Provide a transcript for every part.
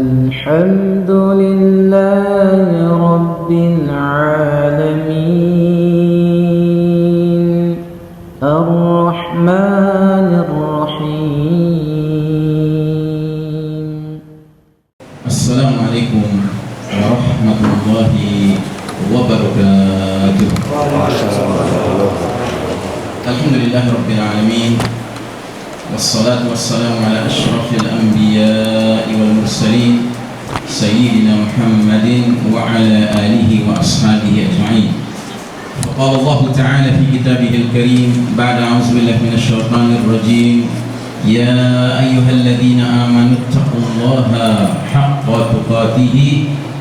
الحمد لله رب العالمين الرحمن الرحيم. السلام عليكم ورحمة الله وبركاته. الحمد لله رب العالمين والصلاة والسلام على أشرف الأنبياء والمرسلين سيدنا محمد وعلى آله وأصحابه أجمعين. فقال الله تعالى في كتابه الكريم بعد أعوذ بالله من الشيطان الرجيم يا أيها الذين آمنوا اتقوا الله حق تقاته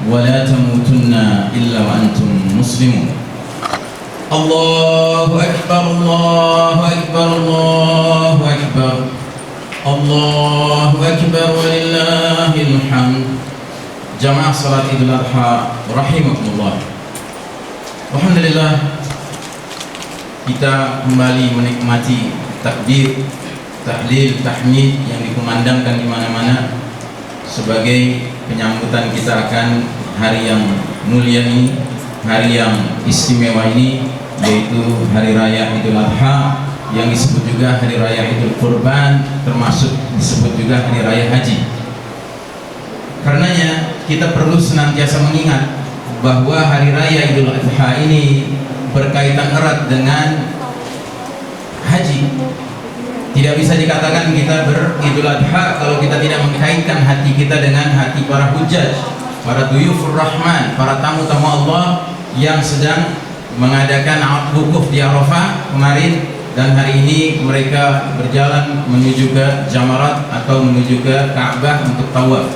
ولا تموتن إلا وأنتم مسلمون. الله أكبر الله أكبر الله أكبر الله أكبر ولله الحمد. Jamaah salat Idul Adha rahimakumullah. Alhamdulillah, kita kembali menikmati takbir, tahlil, tahmid yang dikumandangkan di mana-mana sebagai penyambutan kita akan hari yang mulia ini, hari yang istimewa ini, yaitu hari raya Idul Adha yang disebut juga hari raya Idul Qurban, termasuk disebut juga hari raya haji. Karenanya kita perlu senantiasa mengingat bahwa hari raya Idul Adha ini berkaitan erat dengan haji. Tidak bisa dikatakan kita beridul adha kalau kita tidak mengkaitkan hati kita dengan hati para hujjaj, para duyufur rahman, para tamu-tamu Allah yang sedang mengadakan wukuf di Arafah kemarin, dan hari ini mereka berjalan menuju ke Jamarat atau menuju ke Ka'bah untuk tawaf.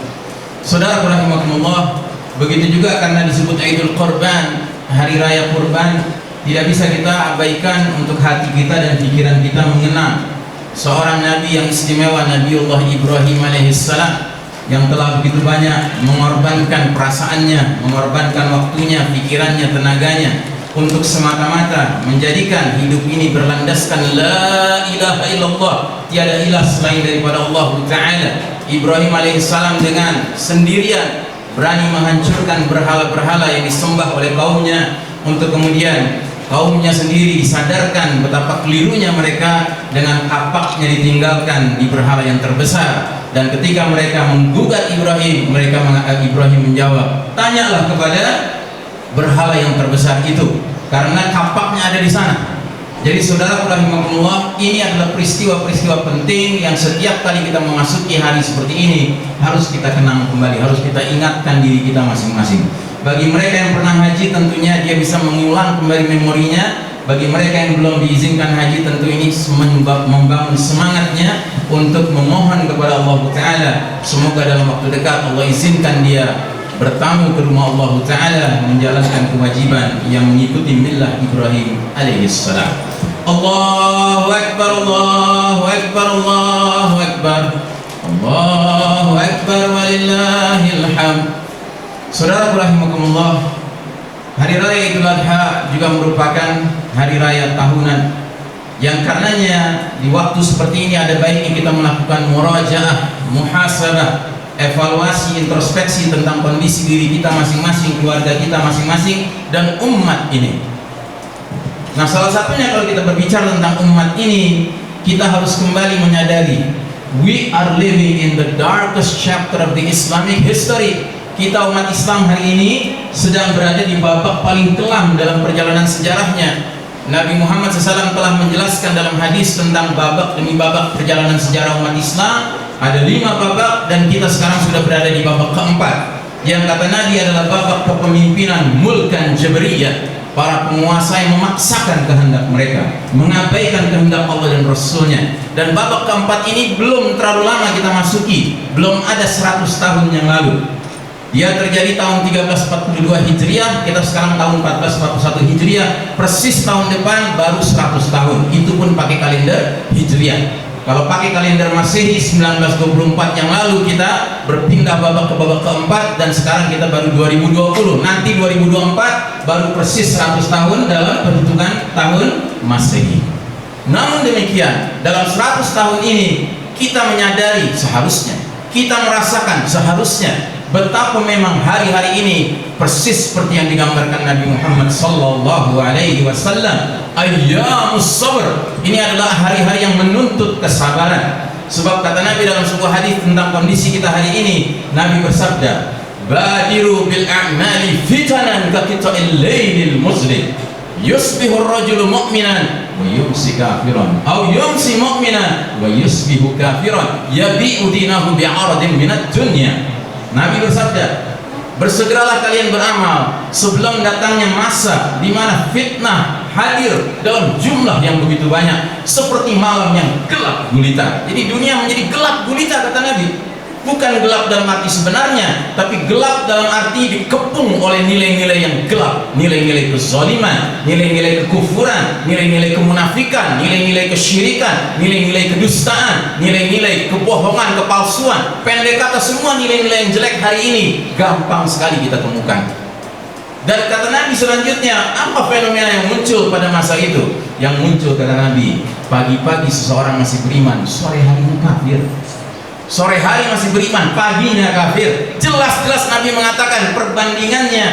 Saudara rahimakumullah, begitu juga karena disebut Idul Qurban, hari raya kurban, tidak bisa kita abaikan untuk hati kita dan pikiran kita mengenang seorang nabi yang istimewa, Nabiullah Ibrahim alaihissalam, yang telah begitu banyak mengorbankan perasaannya, mengorbankan waktunya, pikirannya, tenaganya untuk semata-mata menjadikan hidup ini berlandaskan la ilaha illallah, tiada ilah selain daripada Allah Ta'ala. Ibrahim alaihissalam dengan sendirian berani menghancurkan berhala-berhala yang disembah oleh kaumnya, untuk kemudian kaumnya sendiri disadarkan betapa kelirunya mereka dengan kapaknya ditinggalkan di berhala yang terbesar. Dan ketika mereka menggugat Ibrahim, Ibrahim menjawab, tanyalah kepada berhala yang terbesar itu, karena kapaknya ada di sana. Jadi saudara rahimakumullah, ini adalah peristiwa-peristiwa penting yang setiap kali kita memasuki hari seperti ini harus kita kenang kembali, harus kita ingatkan diri kita masing-masing. Bagi mereka yang pernah haji, tentunya dia bisa mengulang kembali memorinya. Bagi mereka yang belum diizinkan haji, tentu ini membangun semangatnya untuk memohon kepada Allah Ta'ala. Semoga dalam waktu dekat Allah izinkan dia bertamu ke rumah Allah Ta'ala, menjalankan kewajiban yang mengikuti millah Ibrahim alaihissalam. Allahu Akbar, Allahu Akbar, Allahu Akbar, Allahu Akbar walillahil hamd. Saudara rahimakumullah, hari raya Idul Adha juga merupakan hari raya tahunan yang karenanya di waktu seperti ini ada baiknya kita melakukan murajaah, muhasabah, evaluasi, introspeksi tentang kondisi diri kita masing-masing, keluarga kita masing-masing, dan umat ini. Nah, salah satunya kalau kita berbicara tentang umat ini, kita harus kembali menyadari we are living in the darkest chapter of the Islamic history. Kita umat Islam hari ini sedang berada di babak paling kelam dalam perjalanan sejarahnya. Nabi Muhammad SAW telah menjelaskan dalam hadis tentang babak demi babak perjalanan sejarah umat Islam. Ada 5 babak dan kita sekarang sudah berada di babak keempat, yang kata Nabi adalah babak kepemimpinan mulkan jabriyah, para penguasa yang memaksakan kehendak mereka, mengabaikan kehendak Allah dan Rasulnya. Dan babak keempat ini belum terlalu lama kita masuki, belum ada 100 tahun yang lalu. Dia terjadi tahun 1342 Hijriah, kita sekarang tahun 1441 Hijriah, persis tahun depan baru 100 tahun, itu pun pakai kalender Hijriah. Kalau pakai kalender Masehi 1924 yang lalu kita berpindah babak ke babak keempat, dan sekarang kita baru 2020. Nanti 2024 baru persis 100 tahun dalam perhitungan tahun Masehi. Namun demikian, dalam 100 tahun ini kita menyadari, seharusnya kita merasakan seharusnya betapa memang hari-hari ini persis seperti yang digambarkan Nabi Muhammad sallallahu alaihi wasallam, ayyamus sabr. Ini adalah hari-hari yang menuntut kesabaran. Sebab kata Nabi dalam sebuah hadis tentang kondisi kita hari ini, Nabi bersabda, badiru bil a'mali fitanan ka qita'il lailil muzlim, yusbihu ar-rajulu mu'minan wa yumsi kafiran, aw yumsi mu'minan wa yusbihu kafiran, yabi'u dinahu bi'aradin minad dunya. Nabi bersabda, bersegeralah kalian beramal sebelum datangnya masa di mana fitnah hadir dalam jumlah yang begitu banyak, seperti malam yang gelap gulita. Jadi dunia menjadi gelap gulita, kata Nabi. Bukan gelap dalam arti sebenarnya, tapi gelap dalam arti dikepung oleh nilai-nilai yang gelap, nilai-nilai kezaliman, nilai-nilai kekufuran, nilai-nilai kemunafikan, nilai-nilai kesyirikan, nilai-nilai kedustaan, nilai-nilai kebohongan, kepalsuan. Pendek kata, semua nilai-nilai yang jelek hari ini gampang sekali kita temukan. Dan kata Nabi selanjutnya, apa fenomena yang muncul pada masa itu? Yang muncul, kata Nabi, pagi-pagi seseorang masih beriman, sore harinya kafir. Sore hari masih beriman, paginya kafir. Jelas-jelas Nabi mengatakan perbandingannya,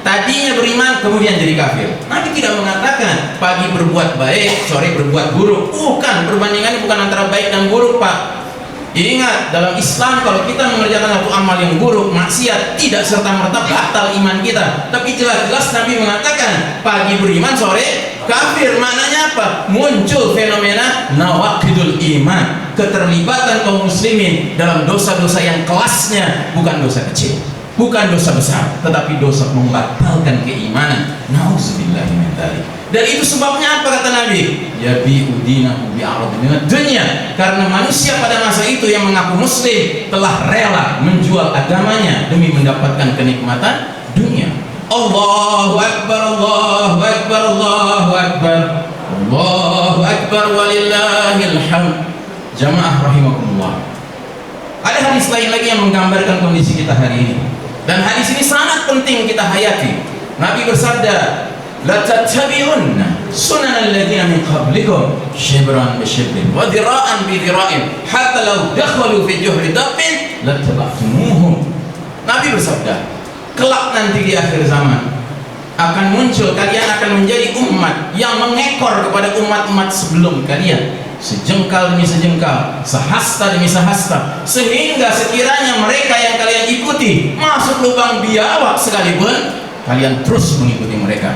tadinya beriman kemudian jadi kafir. Nabi tidak mengatakan pagi berbuat baik, sore berbuat buruk. Bukan, perbandingannya bukan antara baik dan buruk, Pak. Ingat, dalam Islam kalau kita mengerjakan satu amal yang buruk, maksiat, tidak serta-merta batal iman kita. Tapi jelas-jelas Nabi mengatakan pagi beriman, sore kafir. Maknanya apa? Muncul fenomena nawaqidul iman, keterlibatan kaum muslimin dalam dosa-dosa yang kelasnya bukan dosa kecil, bukan dosa besar, tetapi dosa membatalkan keimanan. Nauzubillahi min dzalik. Dan itu sebabnya apa, kata Nabi? Yabi'u dinahu bi'aradin minad dunya. Karena manusia pada masa itu yang mengaku muslim telah rela menjual agamanya demi mendapatkan kenikmatan dunia. Allahu akbar, Allahu akbar, Allahu akbar, Allahu akbar walillahil hamd. Jamaah rahimakumullah. Ada hadis lain lagi yang menggambarkan kondisi kita hari ini, dan hadis ini sangat penting kita hayati. Nabi bersabda, la tattabi'unna sunan alladziina min qablikum shibran bi shibrin wa dhira'an bi dhira'in hatta law dakhalu fi juhri dabbin lattaba'tumuhum. Nabi bersabda, kelak nanti di akhir zaman akan muncul, kalian akan menjadi umat yang mengekor kepada umat-umat sebelum kalian, sejengkal demi sejengkal, sehasta demi sehasta, sehingga sekiranya mereka yang kalian ikuti masuk lubang biawak sekalipun, kalian terus mengikuti mereka.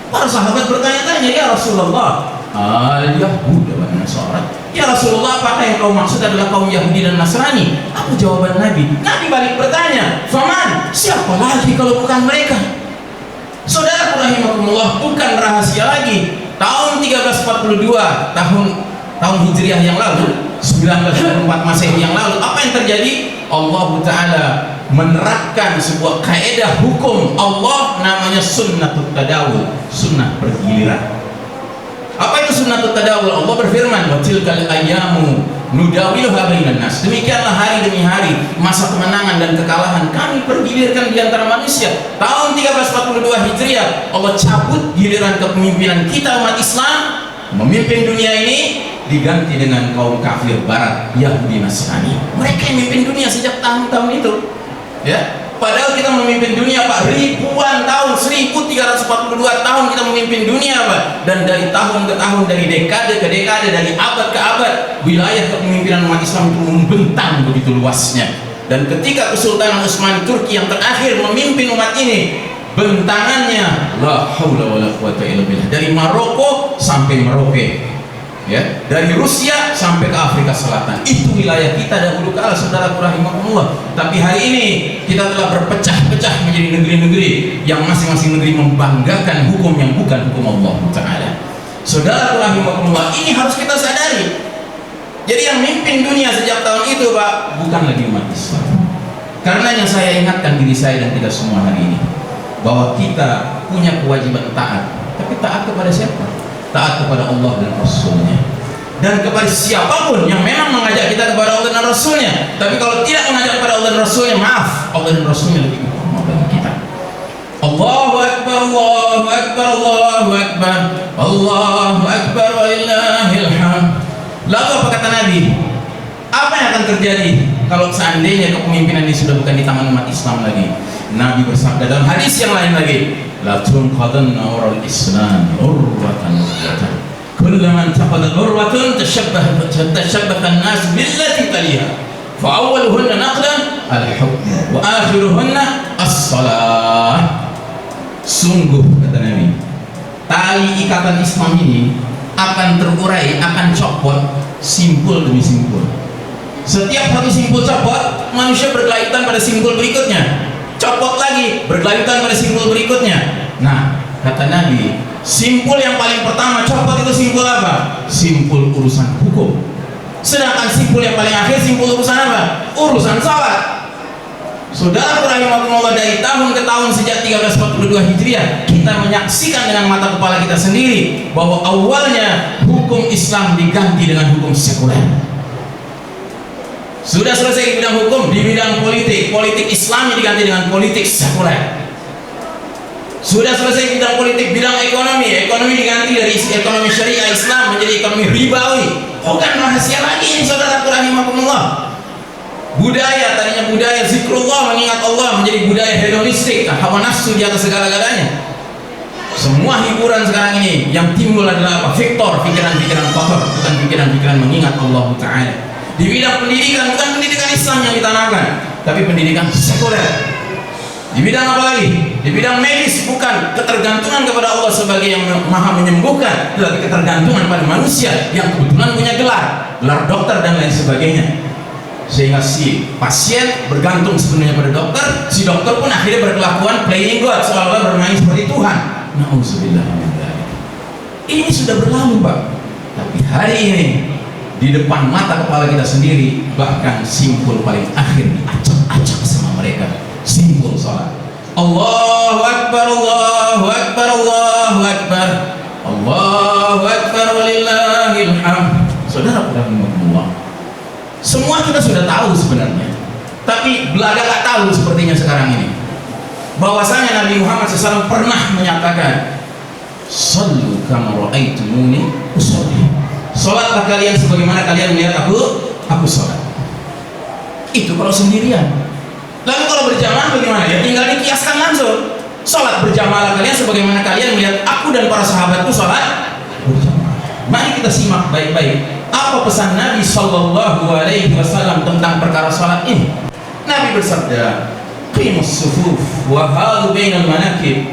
Para sahabat bertanya-tanya, ya Rasulullah, al-Yahud wa Nasara, ya Rasulullah, apakah yang kau maksud adalah kaum Yahudi dan Nasrani? Apa jawaban Nabi? Nabi balik bertanya, faman, siapa lagi kalau bukan mereka? Saudara rahimakumullah, bukan rahasia lagi. Tahun 1342, tahun Hijriah yang lalu, 1924 Masehi yang lalu, apa yang terjadi? Allah Ta'ala menerapkan sebuah kaidah hukum Allah, namanya sunnatut tadawul, sunnah bergiliran. Apa itu sunnatut tadawul? Allah berfirman, wa tilkal ayyamu nudawiluha bainan nas. Demikianlah hari demi hari, masa kemenangan dan kekalahan kami pergilirkan di antara manusia. Tahun 1342 Hijriah, Allah cabut giliran kepemimpinan kita umat Islam memimpin dunia ini, diganti dengan kaum kafir barat, Yahudi Nasrani. Mereka yang memimpin dunia sejak tahun-tahun itu, ya. Padahal kita memimpin dunia, Pak, ribuan tahun, 1342 tahun kita memimpin dunia, Pak. Dan dari tahun ke tahun, dari dekade ke dekade, dari abad ke abad, wilayah kepemimpinan umat Islam itu membentang begitu luasnya. Dan ketika Kesultanan Utsmani Turki yang terakhir memimpin umat ini, bentangannya la haula wala quwata illa billah, dari Maroko sampai Merauke, ya, dari Rusia sampai ke Afrika Selatan. Itu wilayah kita dahulu kala, saudara rahimakumullah. Tapi hari ini kita telah berpecah-pecah menjadi negeri-negeri yang masing-masing negeri membanggakan hukum yang bukan hukum Allah Ta'ala. Saudara rahimakumullah, ini harus kita sadari. Jadi yang mimpin dunia sejak tahun itu, Pak, bukan lagi umat Islam. Karena yang saya ingatkan diri saya dan kita semua hari ini, bahwa kita punya kewajiban taat. Tapi taat kepada siapa? Taat kepada Allah dan Rasulnya, dan kepada siapapun yang memang mengajak kita kepada Allah dan Rasulnya. Tapi kalau tidak mengajak kepada Allah dan Rasulnya, maaf, Allah dan Rasulnya lebih utama bagi kita. Allahu Akbar, Allahu Akbar, Allahu Akbar, Allahu Akbar walillahil hamd. Lalu apa kata Nabi? Apa yang akan terjadi kalau seandainya kepemimpinan ini sudah bukan di tangan umat Islam lagi. Nabi bersabda dalam hadis yang lain lagi, la tunqadanna ural Islam urwatan urwatan. Kullaman taqadat urwatun tashabbaha an-nas billati taliha. Fa awwaluhunna naqlan al-hukm wa akhiruhunna as-salah. Sungguh kata Nabi, tali ikatan Islam ini akan terurai, akan copot simpul demi simpul. Setiap satu simpul copot, manusia berkelanjutan pada simpul berikutnya. Copot lagi, berkelanjutan pada simpul berikutnya. Nah, kata Nabi, simpul yang paling pertama copot itu simpul apa? Simpul urusan hukum. Sedangkan simpul yang paling akhir simpul urusan apa? Urusan salat. Saudara rahimakumullah, dari tahun ke tahun sejak 1342 Hijriah kita menyaksikan dengan mata kepala kita sendiri bahwa awalnya hukum Islam diganti dengan hukum sekuler. Sudah selesai di bidang hukum, di bidang politik, politik Islam diganti dengan politik sekuler. Sudah selesai di bidang politik, bidang ekonomi, ekonomi diganti dari ekonomi syariah Islam menjadi ekonomi ribawi. Bukan rahasia lagi ini saudaraku rahimakumullah. Budaya, tadinya budaya zikrullah, mengingat Allah, menjadi budaya hedonistik, hawa nafsu di atas segala-galanya. Semua hiburan sekarang ini yang timbul adalah apa? Fiktor, pikiran-pikiran kotor, bukan pikiran-pikiran mengingat Allah Ta'ala. Di bidang pendidikan, bukan pendidikan Islam yang ditanamkan, tapi pendidikan sekuler. Di bidang apa lagi? Di bidang medis, bukan ketergantungan kepada Allah sebagai yang maha menyembuhkan, tetapi ketergantungan pada manusia yang kebetulan punya gelar dokter dan lain sebagainya. Sehingga si pasien bergantung sepenuhnya pada dokter, si dokter pun akhirnya berkelakuan playing God, seolah-olah bermain seperti Tuhan. Na'udzubillah. Ini sudah berlalu, Pak. Tapi hari ini di depan mata kepala kita sendiri, bahkan simpul paling akhir diacak-acak sama mereka, simpul salat. Allahu Akbar, Allahu Akbar, Allahu Akbar, Allahu Akbar, walillahil hamd. Saudara rahimakumullah, semua kita sudah tahu sebenarnya, tapi belaga tak tahu sepertinya sekarang ini bahwasanya Nabi Muhammad SAW pernah menyatakan, sallu kama ra'aitumuni usolli. Salatlah kalian sebagaimana kalian melihat aku salat. Itu kalau sendirian. Lalu kalau berjamaah bagaimana? Ya tinggal dikiaskan langsung. Salat berjamaah kalian sebagaimana kalian melihat aku dan para sahabatku salat berjamaah. Mari kita simak baik-baik apa pesan Nabi Sallallahu Alaihi Wasallam tentang perkara salat ini. Nabi bersabda, qimus sufuf wa halu bainal manakib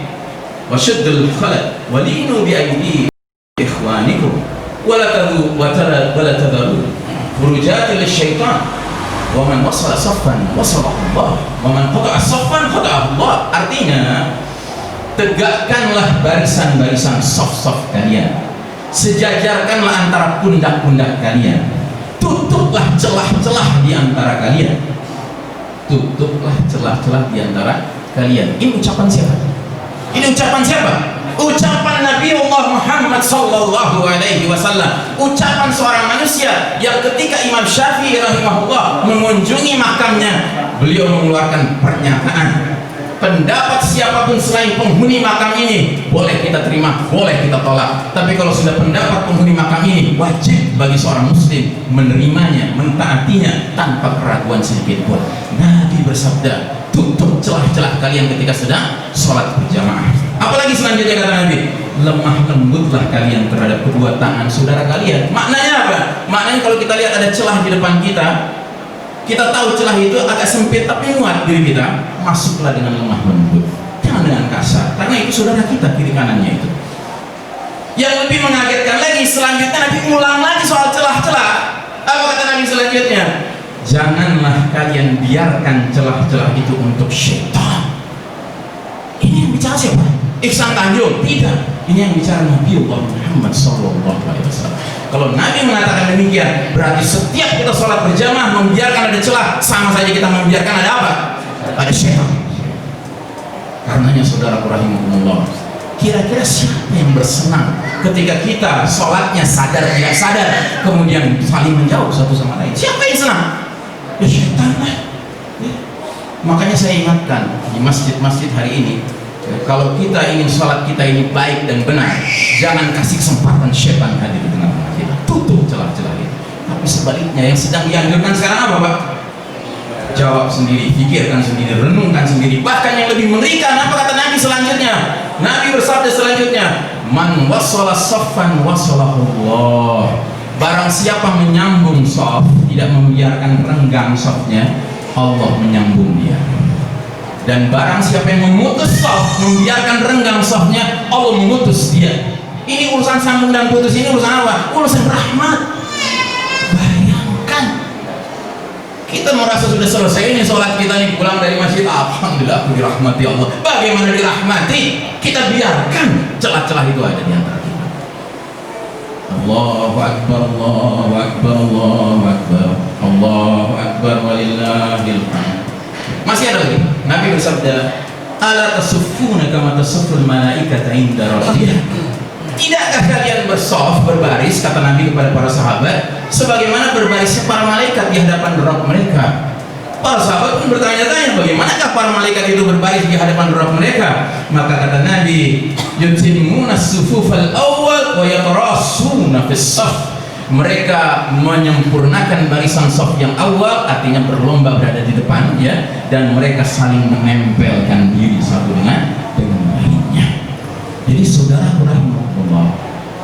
wa shuddul khalat wa linu bi aidi ikhwanikum wala tadharu furujatil syaitan wa man wasala saffan wasala Allah wa man qata'a saffan qata'a Allah. Artinya, tegakkanlah barisan-barisan saf-saf kalian, sejajarkanlah antara pundak-pundak kalian, tutuplah celah-celah di antara kalian, tutuplah celah-celah di antara kalian. Ini ucapan siapa? Ini ucapan siapa? Ucapan Nabi Allah Muhammad Sallallahu Alaihi Wasallam. Ucapan seorang manusia yang ketika Imam Syafi'i rahimahullah mengunjungi makamnya, beliau mengeluarkan pernyataan, pendapat siapapun selain penghuni makam ini boleh kita terima, boleh kita tolak, tapi kalau sudah pendapat penghuni makam ini, wajib bagi seorang muslim menerimanya, mentaatinya tanpa keraguan sedikit pun. Nabi bersabda, tutup celah-celah kalian ketika sedang sholat berjamaah. Apalagi selanjutnya kata Nabi, lemah lembutlah kalian terhadap kedua tangan saudara kalian. Maknanya apa? Maknanya kalau kita lihat ada celah di depan kita, kita tahu celah itu agak sempit tapi muat diri kita, masuklah dengan lemah lembut, jangan dengan kasar, karena itu saudara kita kiri kanannya itu. Yang lebih mengagetkan lagi, selanjutnya Nabi ulang lagi soal celah-celah. Apa kata Nabi selanjutnya? Janganlah kalian biarkan celah-celah itu untuk syaitan. Ini yang bicara siapa? Ihsan Tanjung? Tidak. Ini yang bicara Nabi Muhammad SAW. Kalau Nabi mengatakan demikian, berarti setiap kita sholat berjamaah membiarkan ada celah, sama saja kita membiarkan ada apa? Ada syaitan. Karenanya saudara rahimakumullah, kira-kira siapa yang bersenang ketika kita sholatnya sadar tidak sadar, kemudian saling menjauh satu sama lain? Siapa yang senang? Ya syaitan lah. Makanya saya ingatkan di masjid-masjid hari ini, kalau kita ingin sholat kita ini baik dan benar, jangan kasih kesempatan syaitan hadir di tengah-tengah kita. Tutup celah-celah itu. Tapi sebaliknya, yang sedang dianjurkan sekarang apa, Pak? jawab sendiri, pikirkan sendiri, renungkan sendiri. Bahkan yang lebih mengerikan, apa kata Nabi selanjutnya? Nabi bersabda selanjutnya, man wasala saffan wasalahullah. Barang siapa menyambung saf, tidak membiarkan renggang safnya, Allah menyambung dia. Dan barang siapa yang memutus saf, membiarkan renggang safnya, Allah memutus dia. Ini urusan sambung dan putus, ini urusan apa? Urusan rahmat. Bayangkan, kita merasa sudah selesai ini sholat kita nih, pulang dari masjid, alhamdulillah aku dirahmati Allah. Bagaimana dirahmati? Kita biarkan celah-celah itu ada di antara kita. Allahu Akbar, Allahu Akbar, Allahu Akbar, Allahu Akbar, walillahil hamd. Masih ada lagi. Nabi bersabda, ala tasuffuna kama tasufful malaikata inda rabbihim. Tidakkah kalian bersaf, berbaris, kata Nabi kepada para sahabat, sebagaimana berbarisnya para malaikat di hadapan Rabb mereka. Para sahabat pun bertanya-tanya, bagaimanakah para malaikat itu berbaris di hadapan Rabb mereka? Maka kata Nabi, yutimuna as-sufufal awwal wa yatarasuna fis-saff. Mereka menyempurnakan barisan saf yang awal, artinya berlomba berada di depan, ya, dan mereka saling menempelkan diri satu dengan lainnya. Jadi saudara rahimahullah,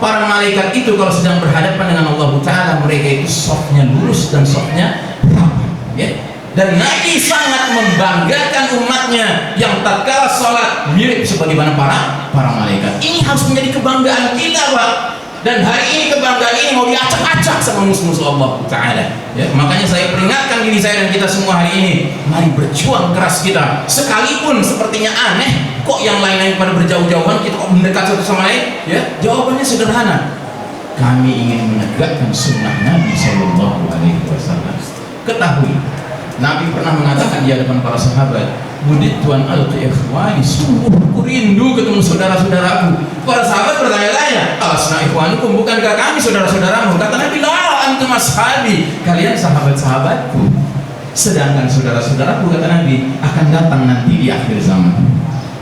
para malaikat itu kalau sedang berhadapan dengan Allah Ta'ala, mereka itu safnya lurus dan safnya rapat, ya. Dan Nabi sangat membanggakan umatnya yang tatkala salat mirip sebagaimana para malaikat. Ini harus menjadi kebanggaan kita, Pak. Dan hari ini kebanggaan ini mau diacak-acak sama musuh-musuh Allah Ta'ala, ya. Makanya saya peringatkan diri saya dan kita semua hari ini, mari berjuang keras kita. Sekalipun sepertinya aneh, kok yang lain-lain pada berjauh-jauhan, kita kok mendekat satu sama lain, ya. Jawabannya sederhana, kami ingin menegakkan sunnah Nabi SAW. Ketahui, Nabi pernah mengatakan di hadapan para sahabat, Budit Tuhan alqi ikhwani, sungguh aku rindu ketemu saudara-saudaraku. Para sahabat bertanya-tanya, alasna ikhwanukum, bukankah kami saudara-saudaramu? Kata Nabi, la antum ashabi, kalian sahabat-sahabatku. Sedangkan saudara-saudaraku, kata Nabi, akan datang nanti di akhir zaman,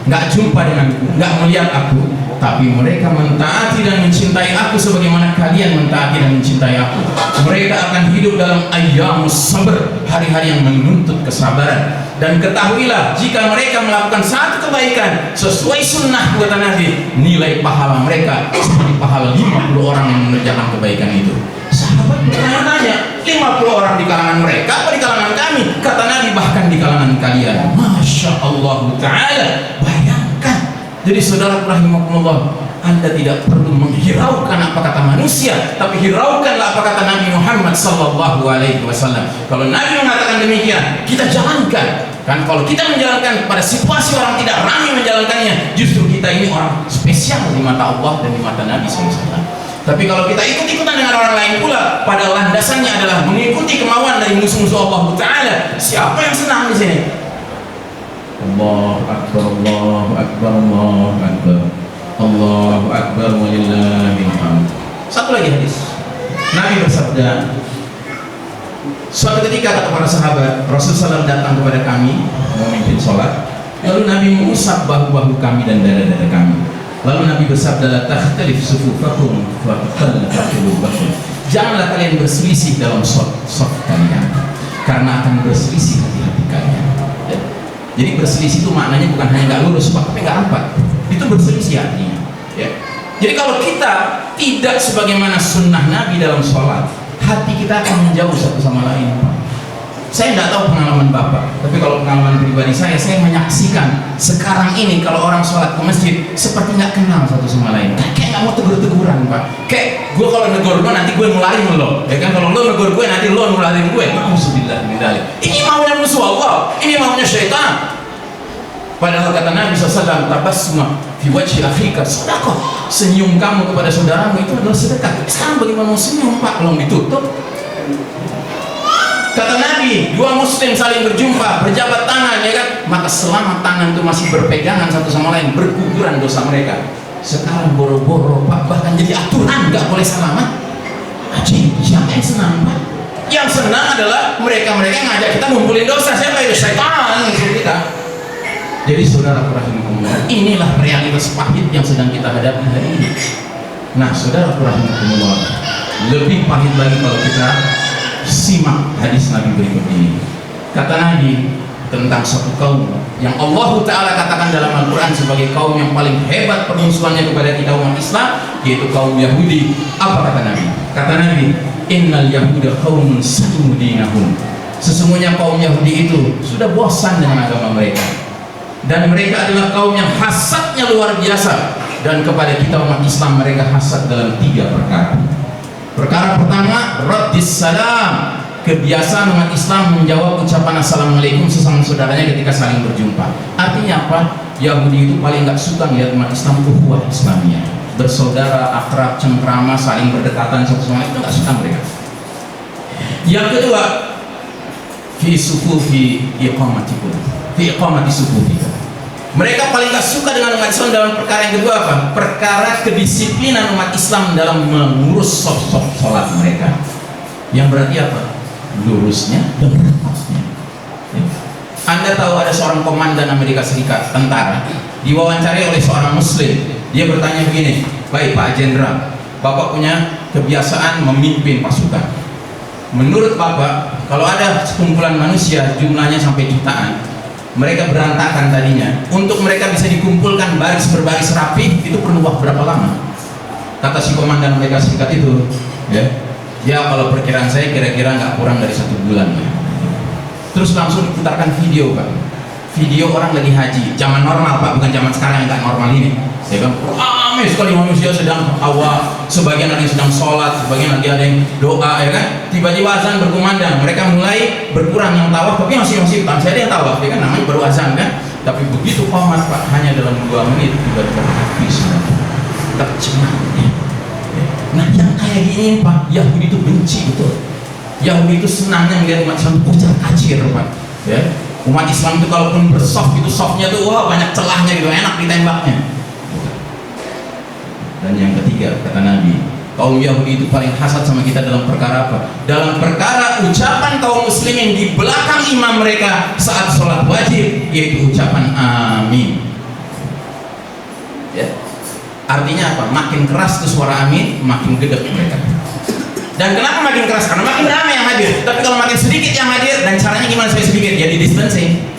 nggak jumpa denganku, nggak melihat aku, tapi mereka mentaati dan mencintai aku sebagaimana kalian mentaati dan mencintai aku. Mereka akan hidup dalam ayyamus sabr, hari-hari yang menuntut kesabaran. Dan ketahuilah, jika mereka melakukan satu kebaikan sesuai sunnah, kata Nabi, nilai pahala mereka seperti pahala 50 orang yang mengerjakan kebaikan itu. Sahabat bertanya-tanya, 50 orang di kalangan mereka apa di kalangan kami? Kata Nabi, bahkan di kalangan kalian. Masya Allah Ta'ala. Bayangkan. Jadi saudara rahimakumullah, Anda tidak perlu menghiraukan apa kata manusia, tapi hiraukanlah apa kata Nabi Muhammad SAW. Kalau Nabi mengatakan demikian, kita jalankan. Kan kalau kita menjalankan pada situasi orang tidak ramai menjalankannya, justru kita ini orang spesial di mata Allah dan di mata Nabi SAW. Tapi kalau kita ikut-ikutan dengan orang lain pula, pada landasannya adalah mengikuti kemauan dari musuh-musuh Allah Ta'ala, siapa yang senang di sini? Allahu Akbar, Allahu Akbar, Allahu Akbar, Allahu Akbar, walillahil hamd. Satu lagi hadis, Nabi bersabda, suatu ketika kata para sahabat, Rasulullah SAW datang kepada kami memimpin sholat, lalu Nabi mengusap bahu-bahu kami dan dada-dada kami. Lalu Nabi bersabda, la takhtalif sufufakum fa takhtalif qulubakum. Janganlah kalian berselisih dalam shaf kalian, karena akan berselisih hati-hati kalian. Jadi berselisih itu maknanya bukan hanya nggak lurus, tapi nggak rapat. Itu berselisih artinya, ya. Jadi kalau kita tidak sebagaimana sunnah Nabi dalam sholat, hati kita akan menjauh satu sama lain. Saya tidak tahu pengalaman Bapak, tapi kalau pengalaman pribadi saya menyaksikan sekarang ini kalau orang sholat ke masjid seperti nggak kenal satu sama lain. Kayak nggak mau tegur-teguran, Pak. Kayak gue kalau negor gue nanti gue nularin lo, ya kan? Kalau lo negor gue nanti lo nularin gue. Alhamdulillah, ini maunya musuh Allah, ini maunya syaitan. Padahal kata Nabi SAW, tabassum fi wajhi akhika sedekah. Senyum kamu kepada saudaramu itu adalah sedekah. Sekarang bagaimana mau senyum, Pak, belum ditutup? Kata Nabi, dua muslim saling berjumpa, berjabat tangan, ya kan? Maka selama tangan itu masih berpegangan satu sama lain, berguguran dosa mereka. Sekarang boro-boro, Pak, bahkan jadi aturan nggak boleh salaman. Aji, siapa yang senang, Pak? Yang senang adalah mereka-mereka yang ngajak kita ngumpulin dosa. Siapa itu? Syaitan kita. Jadi saudara rahimahumullah, inilah realitas pahit yang sedang kita hadapi hari ini. Nah, saudara rahimahumullah, lebih pahit lagi kalau kita simak hadis Nabi berikut ini. Kata Nabi tentang suatu kaum yang Allah Ta'ala katakan dalam Al-Quran sebagai kaum yang paling hebat permusuhannya kepada kita umat Islam, yaitu kaum Yahudi. Apa kata Nabi? Kata Nabi, innal yahuda qaumun sa'u dinahum. Sesungguhnya kaum Yahudi itu sudah bosan dengan agama mereka, dan mereka adalah kaum yang hasadnya luar biasa. Dan kepada kita umat Islam mereka hasad dalam 3 perkara. Perkara pertama, raddis salam, kebiasaan umat Islam menjawab ucapan assalamualaikum sesama saudaranya ketika saling berjumpa. Artinya apa? Yahudi itu paling nggak suka melihat umat Islam ukhuwah Islamiyah, bersaudara, akrab, cengkrama, saling berdekatan satu sama lain, itu nggak suka mereka. Yang kedua, fi sufufi iqamatikum, fi iqamati sufufikum. Mereka paling gak suka dengan umat Islam dalam perkara yang kedua apa? Perkara kedisiplinan umat Islam dalam mengurus soft sholat mereka. Yang berarti apa? Lurusnya dan rapatnya. Anda tahu ada seorang komandan Amerika Serikat, tentara, diwawancari oleh seorang muslim. Dia bertanya begini, baik Pak Jenderal, Bapak punya kebiasaan memimpin pasukan. Menurut Bapak, kalau ada sekumpulan manusia jumlahnya sampai jutaan, mereka berantakan tadinya, untuk mereka bisa dikumpulkan baris berbaris rapi, itu perlu waktu berapa lama? Kata si komandan Amerika Serikat itu, ya kalau perkiraan saya kira-kira nggak kurang dari 1 bulan. Terus langsung diputarkan video, Pak. Video orang lagi haji, zaman normal Pak, bukan zaman sekarang yang nggak normal ini. Ya kan, ramai sekali manusia sedang awal, sebagian ada yang sedang sholat, sebagian lagi ada yang doa, ya kan. Tiba-tiba azan berkumandang, mereka mulai berkurang yang tawaf, tapi masih saya ada yang tawaf, ya kan, namanya baru azan kan. Tapi begitu komat Pak, hanya dalam 2 menit tiba-tiba habis, tercemar. Nah yang kayak gini Pak, Yahudi itu benci betul. Yahudi itu senangnya melihat umat Islam kucar-kacir Pak. Ya, umat Islam itu kalaupun bersoft itu softnya tuh wah banyak celahnya gitu, enak ditembaknya. Dan yang ketiga kata Nabi, kaum Yahudi itu paling hasad sama kita dalam perkara apa? Dalam perkara ucapan kaum muslimin di belakang imam mereka saat sholat wajib, yaitu ucapan amin. Ya. Artinya apa? Makin keras tuh suara amin, makin gede mereka. Dan kenapa makin keras? Karena makin ramai yang hadir. Tapi kalau makin sedikit yang hadir, dan caranya gimana supaya sedikit? Ya di distancing,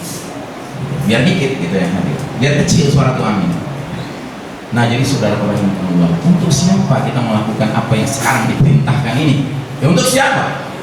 biar dikit gitu yang hadir, biar kecil suara tuh amin. Nah jadi saudara rahimahullah, untuk siapa kita melakukan apa yang sekarang diperintahkan ini? Ya untuk siapa?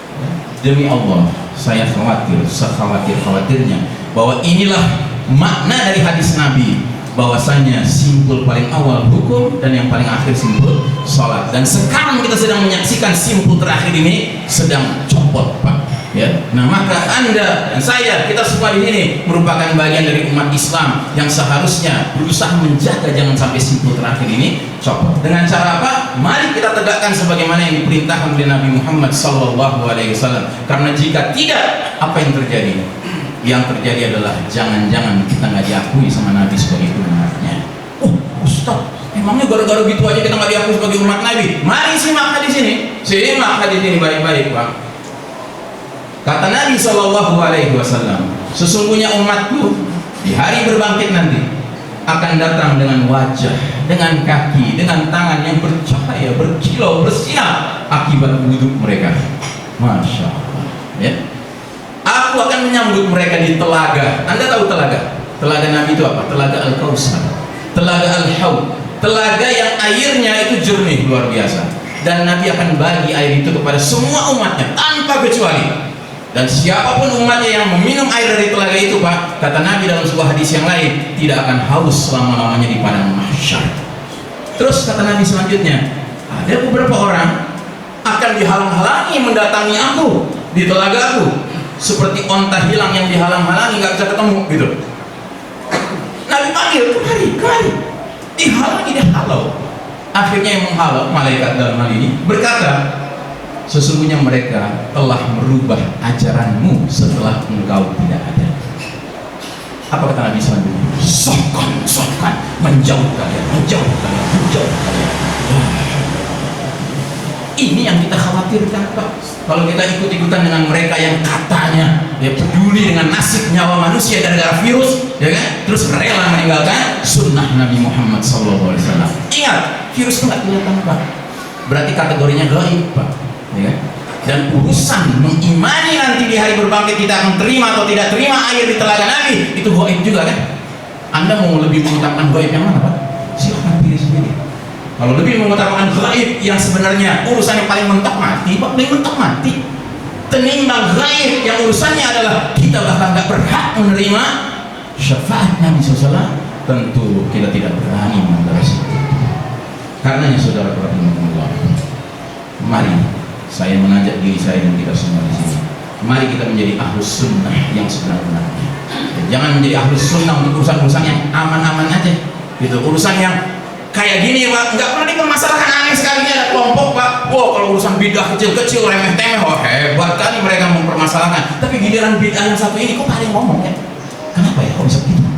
Demi Allah, saya khawatir, sekhawatir-khawatirnya bahwa inilah makna dari hadis Nabi, bahwasanya simpul paling awal hukum dan yang paling akhir simpul sholat. Dan sekarang kita sedang menyaksikan simpul terakhir ini sedang copot Pak. Ya, nah maka Anda dan saya, kita semua di sini merupakan bagian dari umat Islam yang seharusnya berusaha menjaga jangan sampai simpul terakhir ini copot. Dengan cara apa? Mari kita tegakkan sebagaimana yang diperintahkan oleh Nabi Muhammad SAW. Karena jika tidak, apa yang terjadi? Yang terjadi adalah jangan-jangan kita nggak diakui sama Nabi sebagai umatnya. Oh, Ustaz, emangnya gara-gara gitu aja kita nggak diakui sebagai umat Nabi? Mari simak hadis ini, baik-baik Pak. Kata Nabi SAW, sesungguhnya umatku di hari berbangkit nanti akan datang dengan wajah, dengan kaki, dengan tangan yang bercahaya, berkilau, bersinar akibat wudhu mereka. Masya Allah. Ya. Aku akan menyambut mereka di telaga. Anda tahu telaga? Telaga Nabi itu apa? Telaga Al-Kausar, telaga Al-Haud, telaga yang airnya itu jernih luar biasa. Dan Nabi akan bagi air itu kepada semua umatnya tanpa kecuali. Dan siapapun umatnya yang meminum air dari telaga itu Pak, kata Nabi dalam sebuah hadis yang lain, tidak akan haus selama-lamanya di padang mahsyar. Terus kata Nabi selanjutnya, ada beberapa orang akan dihalang-halangi mendatangi aku di telaga aku, seperti onta hilang yang dihalang-halangi nggak bisa ketemu gitu. Nabi panggil, kemari, dihalangi, dihalau. Akhirnya yang menghalau malaikat dalam hal ini berkata, sesungguhnya mereka telah merubah ajaranmu setelah engkau tidak ada. Apa kata Nabi selanjutnya? Sokkan, menjauh kalian. Ini yang kita khawatirkan Pak. Kalau kita ikut-ikutan dengan mereka yang katanya ya peduli dengan nasib nyawa manusia gara-gara virus, ya kan? Terus rela meninggalkan sunnah Nabi Muhammad SAW. Ingat, virus itu nggak kelihatan Pak. Berarti kategorinya gaib Pak. Ya kan? Dan urusan mengimani nanti di hari berbangkit kita akan terima atau tidak terima air di telaga Nabi, itu gaib juga kan? Anda mau lebih mengutamakan gaib yang mana Pak? Silahkan pilih sendiri. Kalau lebih mengutamakan gaib yang sebenarnya urusan yang paling mentok mati, paling mentok mati, tenimbang gaib yang urusannya adalah kita bahkan nggak berhak menerima syafaat Nabi SAW, tentu kita tidak berani mengambil resiko. Karenanya saudara rahimahullah, mari saya mengajak diri saya dan kita semua di sini. Mari kita menjadi ahlus sunnah yang sebenar-benarnya. Jangan menjadi ahlus sunnah untuk urusan-urusan yang aman-aman aja. Gitu. Urusan yang kayak gini Pak, nggak pernah dipermasalahkan. Aneh sekali ada kelompok Pak. Wah, kalau urusan bidah kecil-kecil remeh-temeh, wah hebat kali mereka mempermasalahkan. Tapi giliran bidah yang satu ini kok paling ngomong ya? Kenapa ya? Kok bisa begitu?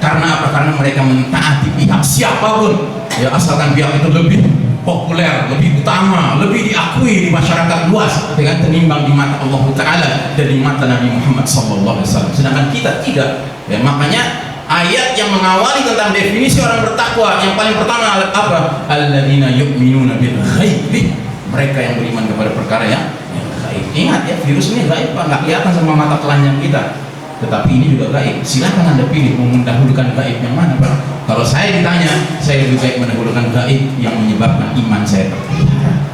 Karena apa? Karena mereka mentaati pihak siapapun. Ya asalkan pihak itu lebih populer, lebih utama, lebih diakui di masyarakat luas dengan tenimbang di mata Allah Ta'ala dan di mata Nabi Muhammad SAW. Sedangkan kita tidak. Ya, makanya ayat yang mengawali tentang definisi orang bertakwa yang paling pertama apa? Alladzina yu'minuna bil ghaibi, mereka yang beriman kepada perkara yang gaib. Ingat ya, virus ini gaib Pak, nggak kelihatan sama mata telanjang kita, tetapi ini juga gaib. Silahkan Anda pilih mau mendahulukan gaib yang mana Pak. Kalau saya ditanya, saya lebih baik mendahulukan gaib yang menyebabkan iman saya terpelihara,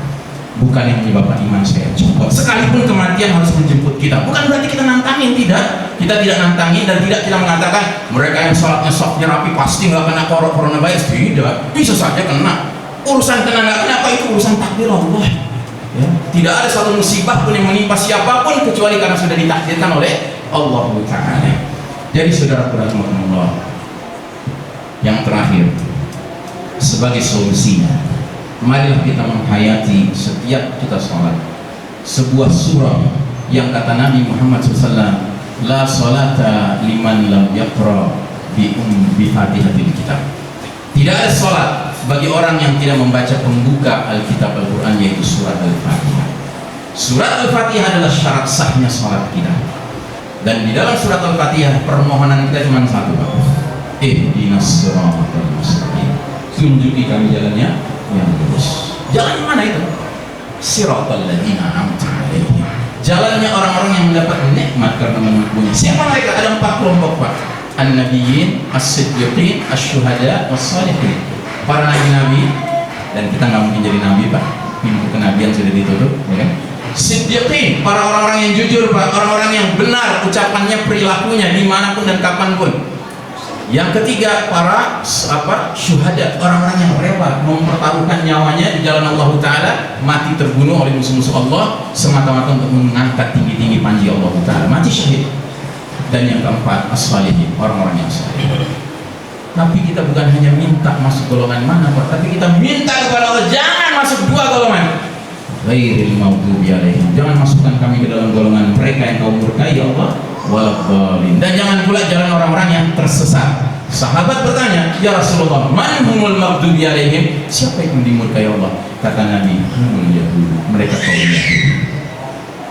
bukan yang menyebabkan iman saya copot. Sekalipun kematian harus menjemput kita, bukan berarti kita nantangin, tidak. Kita tidak nantangin dan tidak kita mengatakan mereka yang sholatnya softnya rapi pasti nggak kena coronavirus. Tidak, bisa saja kena. Urusan kena nggak kena apa itu urusan takdir Allah. Ya. Tidak ada satu musibah pun yang menimpa siapapun kecuali karena sudah ditakdirkan oleh Allah Ta'ala. Jadi saudara rahimahullah, yang terakhir sebagai solusinya, marilah kita menghayati setiap kita sholat sebuah surah yang kata Nabi Muhammad SAW, la salata liman lam yaqra bi fatihatil kitab. Tidak ada sholat bagi orang yang tidak membaca pembuka Alkitab Al-Quran, yaitu surat Al-Fatihah. Surat Al-Fatihah adalah syarat sahnya sholat kita. Dan di dalam surat Al-Fatihah permohonan kita cuma satu Pak, ihdinas siratal mustaqim, tunjuki kami jalannya yang lurus. Jalan mana itu? Siratal ladzina an'amta 'alaihim, jalannya orang-orang yang mendapat nikmat karena mengakuinya. Siapa mereka? Ada 4 kelompok Pak: an-nabiyyin, as-siddiqin, asy-syuhada, was-shalihin. Para nabi-nabi, dan kita nggak mungkin jadi nabi Pak, pintu kenabian sudah ditutup, ya kan? Siddiqin, para orang-orang yang jujur Pak, orang-orang yang benar ucapannya, perilakunya dimanapun dan kapanpun. Yang ketiga, para syuhada, orang-orang yang rela mempertaruhkan nyawanya di jalan Allah Ta'ala, mati terbunuh oleh musuh-musuh Allah semata-mata untuk mengangkat tinggi-tinggi panji Allah Ta'ala, mati syahid. Dan yang keempat, as-salihin, orang-orang yang saleh. Tapi kita bukan hanya minta masuk golongan mana Pak, tapi kita minta kepada Allah jangan masuk 2 golongan. Ghairil maghdubi 'alaihim, jangan masukkan kami ke dalam golongan mereka yang Kau murkai ya Allah, waladhdallin, dan jangan pula jalan orang-orang yang tersesat. Sahabat bertanya, ya Rasulullah, man humul maghdubi 'alaihim, siapa yang dimurkai Allah? Kata Nabi, humul yahud, mereka kaum Yahudi,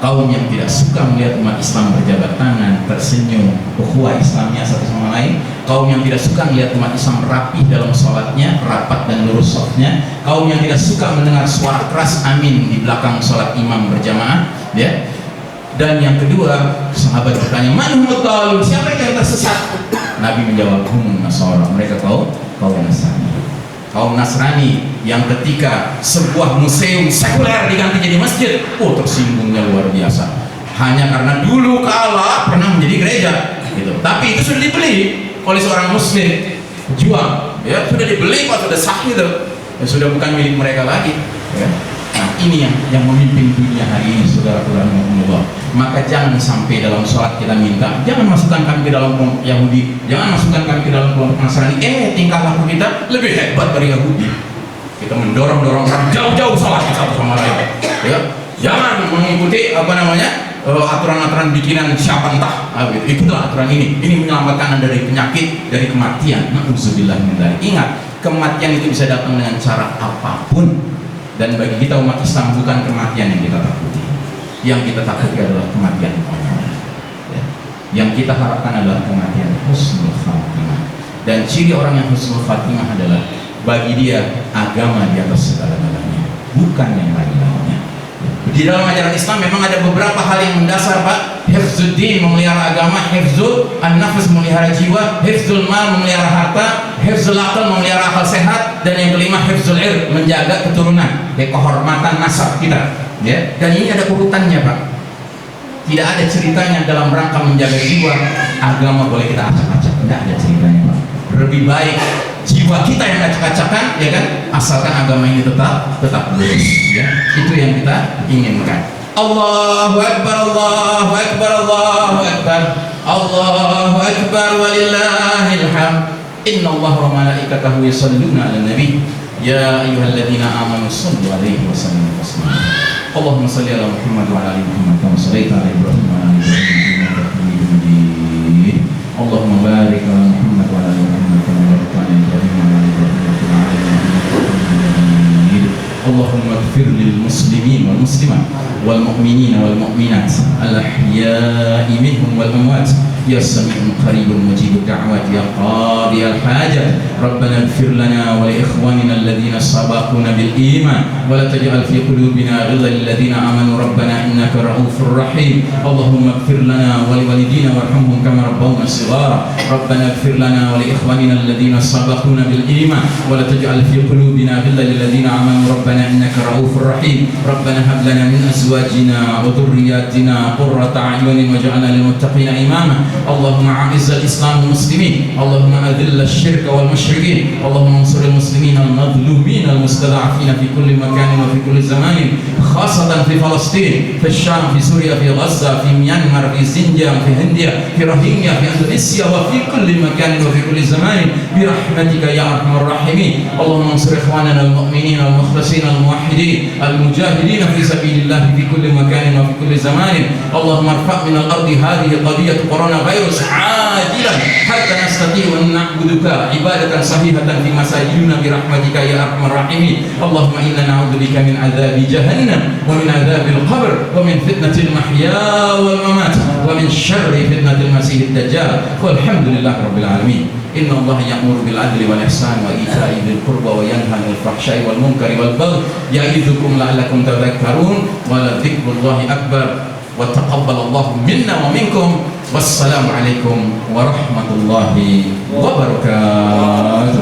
kaum yang tidak suka melihat umat Islam berjabat tangan, tersenyum, ukhuwah Islamnya satu sama lain, kaum yang tidak suka melihat umat Islam rapi dalam sholatnya, rapat dan lurus sholatnya, kaum yang tidak suka mendengar suara keras amin di belakang sholat imam berjamaah, ya. Dan yang kedua, sahabat bertanya, man humul dhalun, siapa yang tersesat? Nabi menjawab, humun nasara, mereka kaum Nasrani. Kaum Nasrani yang ketika sebuah museum sekuler diganti jadi masjid, tersinggungnya luar biasa. Hanya karena dulu kala pernah menjadi gereja, gitu. Tapi itu sudah dibeli oleh seorang muslim, jual, ya sudah dibeli, Pak, sudah sah gitu, ya, sudah bukan milik mereka lagi, ya. Nah, ini yang memimpin dunia hari ini, saudara-saudara. Maka jangan sampai dalam sholat kita minta, jangan masukkan kami ke dalam kelompok Yahudi, jangan masukkan kami ke dalam kelompok Nasrani. Tingkah laku kita lebih hebat dari Yahudi. Kita mendorong-dorong orang jauh-jauh sholat satu sama lain. Ya, jangan mengikuti aturan-aturan bikinan siapa entah. Ikulah aturan ini. Ini menyelamatkan Anda dari penyakit, dari kematian. Na'udzubillah min dzalik. Ingat, kematian itu bisa datang dengan cara apapun. Dan bagi kita umat Islam bukan kematian yang kita takuti. Yang kita takuti adalah kematian Allah. Ya. Yang kita harapkan adalah kematian husnul khatimah. Dan ciri orang yang husnul khatimah adalah bagi dia agama di atas segala-galanya, bukan yang lain-lainnya. Di dalam ajaran Islam memang ada beberapa hal yang mendasar, Pak. Hifzuddin, memelihara agama; hifzul an-nafs, memelihara jiwa; hifzul mal, memelihara harta; hifzul aql, memelihara akal sehat; dan yang kelima hifzul ird, menjaga keturunan, kehormatan nasab kita, ya. Dan ini ada urutannya, Pak. Tidak ada ceritanya dalam rangka menjaga jiwa agama boleh kita acak-acak, tidak ada ceritanya, Pak. Lebih baik jiwa kita yang acak-acakan, ya kan, asalkan agama ini tetap lurus, ya. Itu yang kita inginkan. Allahu Akbar, Allahu Akbar, Allahu Akbar, Allahu Akbar, walillahil hamd. Innallaha wa malaikatahu yusholluna 'alan nabi, ya ayyuhalladzina amanu shallu 'alaihi wa sallimu taslima. Allahumma shalli 'ala Muhammad wa 'ala ali Muhammad kama shallaita 'ala Ibrahim wa 'ala ali Ibrahim innaka Hamidum Majid. Allahumma barik 'ala Muhammad wa 'ala ali Muhammad kama barakta 'ala Ibrahim wa 'ala ali Ibrahim innaka Hamidum Majid. Allahumma ighfir lil muslimin wal muslimat wal mu'minin wal mu'minat al ahya'i minhum wal amwat, ya sami'un qaribun mujibud da'wat, ya qadiyal hajat. Rabbana ighfir lana wa li ikhwanina alladhina sabaquna bil iman wa la taj'al fi qulubina ghillan lil ladzina amanu rabbana innaka ra'ufur rahim. Allahumma ighfir lana wa li walidina warhamhum kama rabbawna shighara. Rabbana ighfir lana wa li ikhwanina alladhina sabaquna bil iman wa la taj'al fi qulubina ghillan lil ladzina amanu rabbana innaka ra'ufur rahim. Rabbana hab lana min azwajina wa dhurriyyatina qurrata a'yunin waj'alna lil muttaqina imama. Allahumma a'izzal Islam wal muslimin, Allahumma adhillal syirka wal musyrikin, Allahumma ansuril muslimin al madhlumin al mustada'afin fi kulli makanin wa fi kulli zamanin, khasatan fi Palestin, fi Syam, fi Suriya, fi Gaza, fi Myanmar, fi Xinjiang, fi India, fi Rohingya, fi Indonesia, wa fi kulli makanin wa fi kulli zamanin, bi rahmatika ya arhamar rahimin. Allahumma ansur ikhwanana al mu'minin al mukhlasin al muwahhidin al mujahidin fi sabilillah fi kulli makanin wa fi kulli zamanin. Allahumma irfa' min al ardi hadhihi qadiyat corona virus ajilan hatta nastati'u an na'buduka ibadatan sahihatan fi masajidina bi rahmatika ya arhamar rahimin. Allahumma inna na'udzubika min adzabi jahannam wa min adzabil qabr wa min fitnatil mahya wal mamat wa min syarri fitnatil masiihid dajjal. Walhamdulillahi rabbil alamin. Inna Allah ya'muru bil adli wal ihsan wa ita'i dzil qurba wa yanha 'anil fahsya'i wal munkari wal baghi ya'idzukum la'allakum tadhakkarun. Wa la dzikrullahi akbar. Wa taqabbalallahu minna wa minkum. Wassalamu alaikum warahmatullahi wabarakatuh.